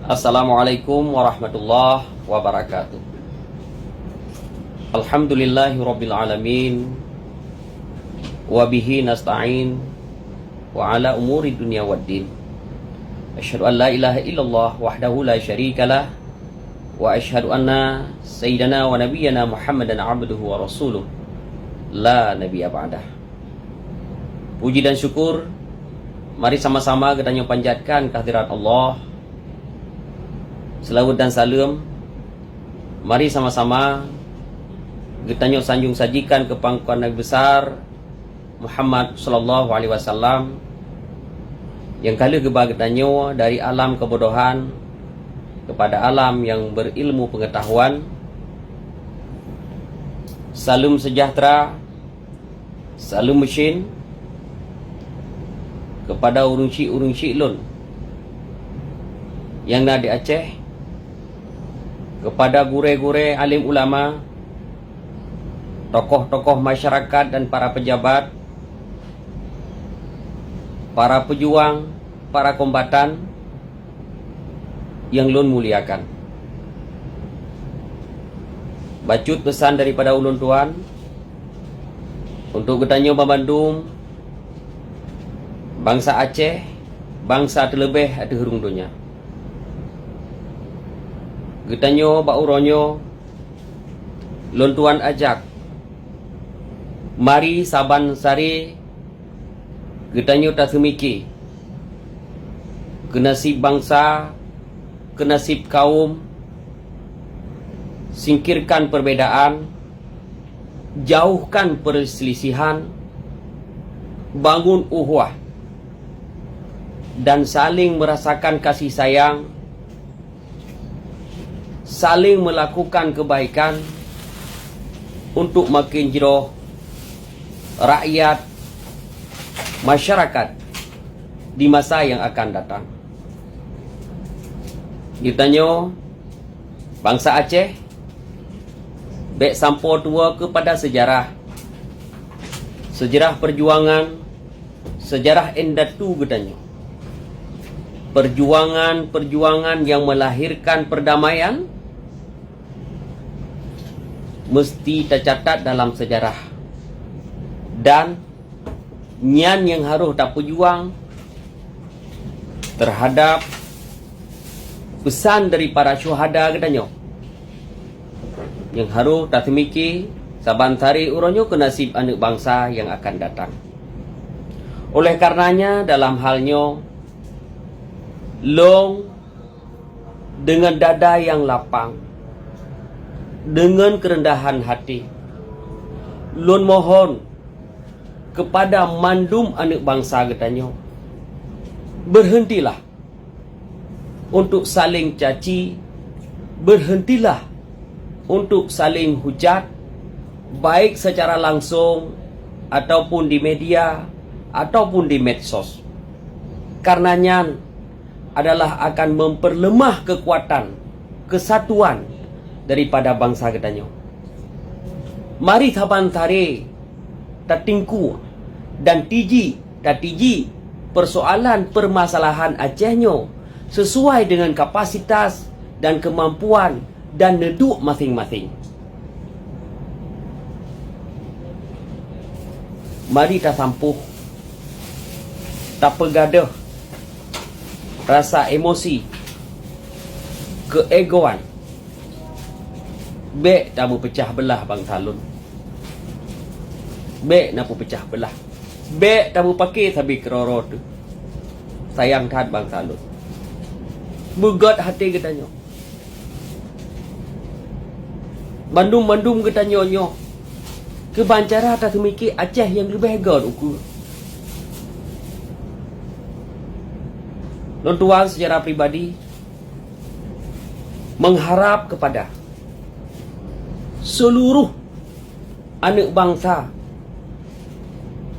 Assalamualaikum warahmatullahi wabarakatuh. Alhamdulillahirabbil alamin wa bihi nasta'in wa ala umuri dunya waddin. Asyhadu an la ilaha illallah wahdahu la syarikalah wa asyhadu anna sayyidana wa nabiyyana Muhammadan abduhu wa rasuluh la nabiyya ba'dah. Puji dan syukur mari sama-sama kita panjatkan kehadirat Allah. Selawat dan salam mari sama-sama kita sanjung sajikan ke pangkuan Nabi besar Muhammad sallallahu alaihi wasallam yang kala geba kita dari alam kebodohan kepada alam yang berilmu pengetahuan. Salam sejahtera, salam mesin kepada urung-urung lun yang ada di Aceh, kepada gure-gure alim ulama, tokoh-tokoh masyarakat dan para pejabat, para pejuang, para kombatan yang lun muliakan. Bacut pesan daripada ulun tuan untuk getanyo Bandung, bangsa Aceh, bangsa terlebih ada hurung dunia. Getanyo bauronyo lun tuan ajak mari saban sari getanyo tak semiki kenasib bangsa, kenasib kaum, singkirkan perbedaan, jauhkan perselisihan, bangun uhuah dan saling merasakan kasih sayang, saling melakukan kebaikan untuk makin jauh rakyat, masyarakat di masa yang akan datang. Ditanya bangsa Aceh bek sampo tua kepada sejarah perjuangan, sejarah endatu getanyo. Perjuangan yang melahirkan perdamaian mesti tercatat dalam sejarah. Dan nyan yang harus tak pejuang terhadap pesan dari para syuhada getanyo, yang harus tak temiki saban tari uronyo ke nasib anak bangsa yang akan datang. Oleh karenanya dalam halnya long dengan dada yang lapang, dengan kerendahan hati, lun mohon kepada mandum anak bangsa getanyo, berhentilah untuk saling caci, berhentilah untuk saling hujat, baik secara langsung ataupun di media ataupun di medsos. Karenanya adalah akan memperlemah kekuatan, kesatuan daripada bangsa getanyo. Mari taban tari tatingku dan tiji persoalan permasalahan Acehnya sesuai dengan kapasitas dan kemampuan dan neduk masing-masing. Mari tak sampuh, tak pegadah rasa emosi, keegoan, bek tak pecah belah bangsa lun. Bek nak pecah belah, bek tak pakai sabi keroro tu. Sayang tat bangsa lun, begat hati getanyo. Bandung getanyo nyo kebancara tak semiki Aceh yang lebih hegat ukur. Lun tuan secara pribadi mengharap kepada seluruh anak bangsa,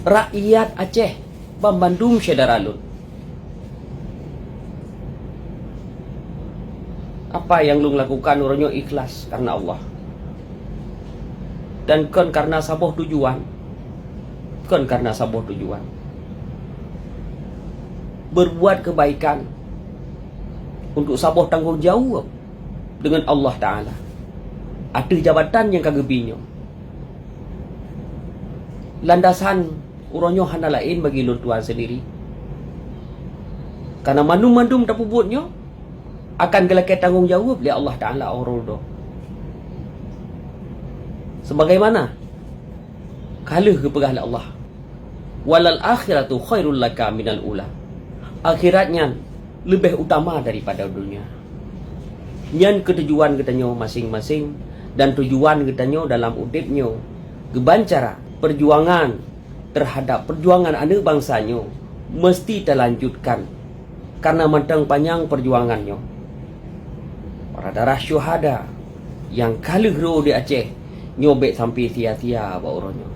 rakyat Aceh, Bandung saudara lun, apa yang lun lakukan uronyo ikhlas karena Allah dan kan karena sabuh tujuan, berbuat kebaikan untuk sabuh tanggungjawab dengan Allah Ta'ala. Ada jabatan yang kagebinyo. Landasan uronyo hana lain bagi lun tuan sendiri. Karena mandum-mandum tak pubutnyo akan gelakai tanggungjawab oleh Allah Ta'ala orang. Sebagaimana kala keperah Allah. Walal akhiratu khairul laka minal ula. Akhiratnya lebih utama daripada dunia. Nyan ketujuan katanya masing-masing, dan tujuan katanya dalam udipnya gebancara perjuangan terhadap perjuangan anak bangsanya mesti terlanjutkan karena matang panjang perjuangannya. Para darah syuhada yang kala hero di Aceh nyobek sampai sia-sia bauronyo.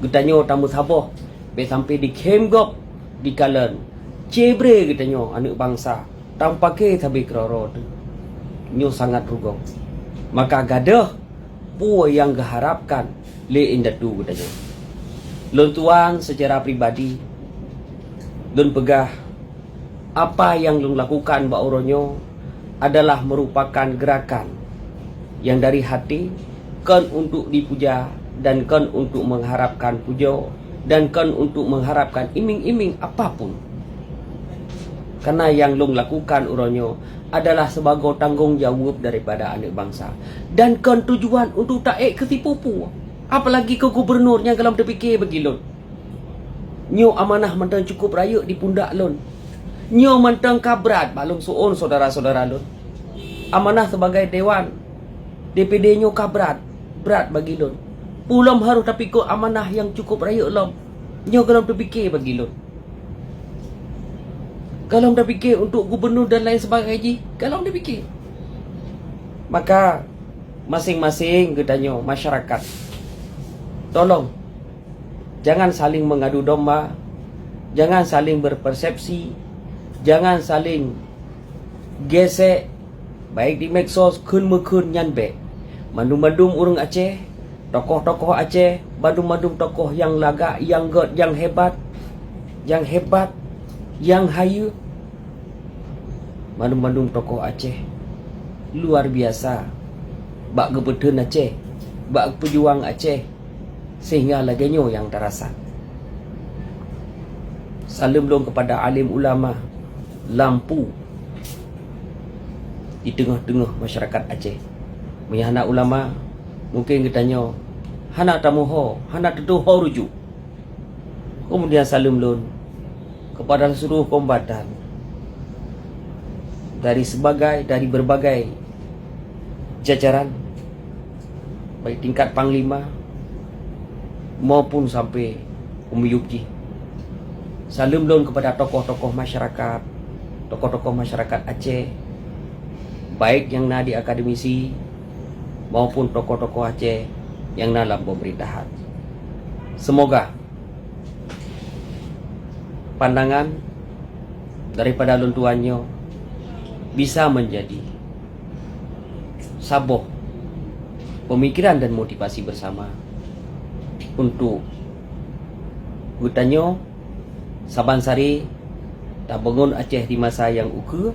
Katanya tamu saboh be sampai di Kemgop di Kalen. Cebre katanya anak bangsa tanpa ke sampai keroro tu. Nyo sangat rugong. Maka gadah pu yang keharapkan le indatu katanya. Lun tuan secara pribadi lun pegah apa yang lun lakukan bauronyo adalah merupakan gerakan yang dari hati, kan untuk dipuja dan kan untuk mengharapkan puja dan kan untuk mengharapkan iming-iming apapun. Karena yang lung lakukan uronyo adalah sebagai tanggungjawab daripada anak bangsa dan kan tujuan untuk tak ketipu-pu. Apalagi ke gubernurnya kalau terfikir bagi lun. Nyo amanah mentang cukup raya di pundak lun. Nyo mentang kabrat balung suun saudara-saudara lun. Amanah sebagai dewan DPD nyo kabrat berat bagi lun. Pulam harus tapi ko amanah yang cukup raya lom. Nyo kalau terfikir bagi lun. Kalau dah fikir untuk gubernur dan lain sebagainya, kalau dah fikir, maka masing-masing katanya masyarakat, tolong jangan saling mengadu domba, jangan saling berpersepsi, jangan saling gesek, baik di medsos kun nyan be. Mandum-mandum urang Aceh, tokoh-tokoh Aceh, mandum-mandum tokoh yang lagak, yang god, yang hebat, yang hayu. Mandum-mandum tokoh Aceh luar biasa. Bak gebeten Aceh, bak pejuang Aceh, sehingga laginya yang terasa. Salam dong kepada alim ulama lampu di tengah-tengah masyarakat Aceh. Menyana ulama mungkin katanya hana tamuho, hana tetuho rujuk. Kemudian salam lun kepada seluruh kombatan dari berbagai jajaran, baik tingkat panglima maupun sampai umyuki. Salam lun kepada tokoh-tokoh masyarakat Aceh, baik yang nadi akademisi maupun tokoh-tokoh Aceh yang dalam pemerintahan. Semoga pandangan daripada lun tuannya bisa menjadi saboh pemikiran dan motivasi bersama untuk gutanyo Sabansari tak bangun Aceh di masa yang ukur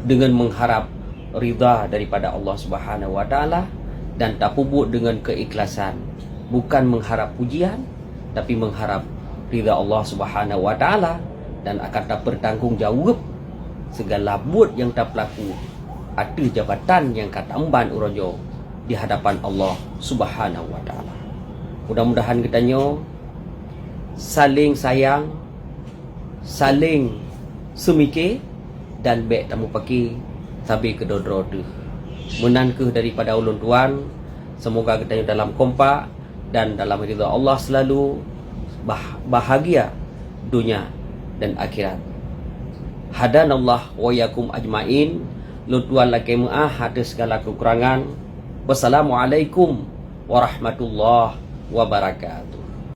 dengan mengharap ridha daripada Allah Subhanahu wa taala dan tak puput dengan keikhlasan, bukan mengharap pujian tapi mengharap ridha Allah Subhanahu wa taala, dan akan tak bertanggungjawab segala buat yang tak berlaku. Ada jabatan yang kata emban urojo di hadapan Allah Subhanahu wa taala. Mudah-mudahan kitanya saling sayang, saling semikir dan baik tamu paki sampai kedodro tu. Menangkah daripada ulun tuan, semoga kitanya dalam kompak dan dalam ridha Allah selalu bahagia dunia dan akhirat. Hadanallah wa yakum ajmain. Lutuan laki mu'ah ada segala kekurangan. Wassalamualaikum warahmatullahi wabarakatuh.